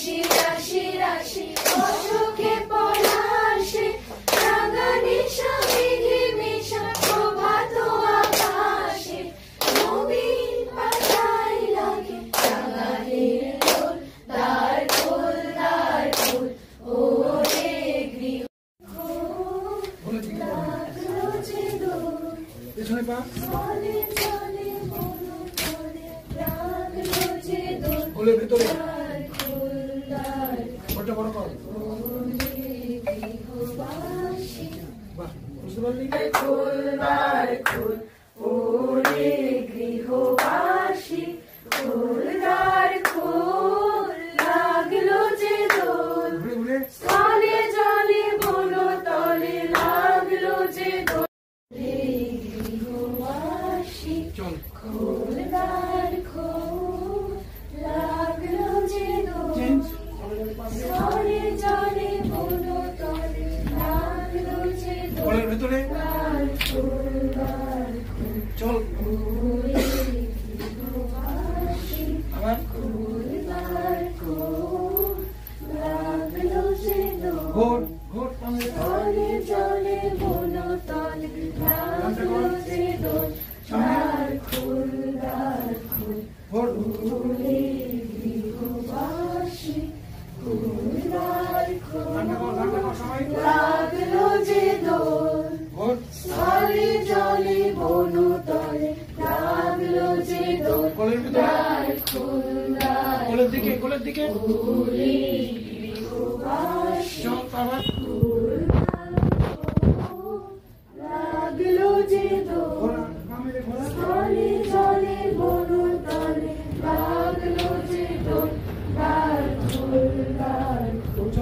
রাশি রাশি রাশি অশোকে পলাশে রাঙা নিশা মেঘে মেশা প্রভাত আকাশে নবীন পাতায় লাগে রাঙালের দোল দ্বার খোল দ্বার খোল ওরে গৃহ লাগলো যে দোল চলে চলে মনো করে লাগলো যে দোল বলে ভিতরে দ্বার খোল দ্বার ওটা বড় কর ওরে গৃহবাসী বাহ বুঝতে পারলি খোল দ্বার খোল ওরে গৃহবাসী খোল দ্বার খোল লাগলো যে দোল ঘুরে ঘুরে স্থলে জলে বনো তলে লাগলো যে দোল রে গৃহবাসী চল খোল দ্বার খোল লাগলো যে দোল চেঞ্জ স্থলে জলে বনো তলে লাগলো যে দোল বলের ভিতরে দ্বার খোল দ্বার খোল চল ওরে গৃহবাসী আবার খোল দ্বার খোল লাগলো যে দোল ঘোর ঘোর তলে জলে বনো তলে লাগলো যে দোল দ্বার খোল দ্বার খোল ঘোর ওরে গৃহবাসী খোল দ্বার খোল ঘন্টা কর সবাই লাগলো যে দোল ঘোর স্থলে জলে বনো তলে লাগলো যে দোল কোলের ভিতরে দ্বার খোল দ্বার কোলের দিকে ওরে গৃহবাসী চল আবার লাগলো যে দোল ঘোরা মামিরে ঘোরা স্থলে জলে বনো তলে লাগলো যে দোল দ্বার খোল দ্বার খোল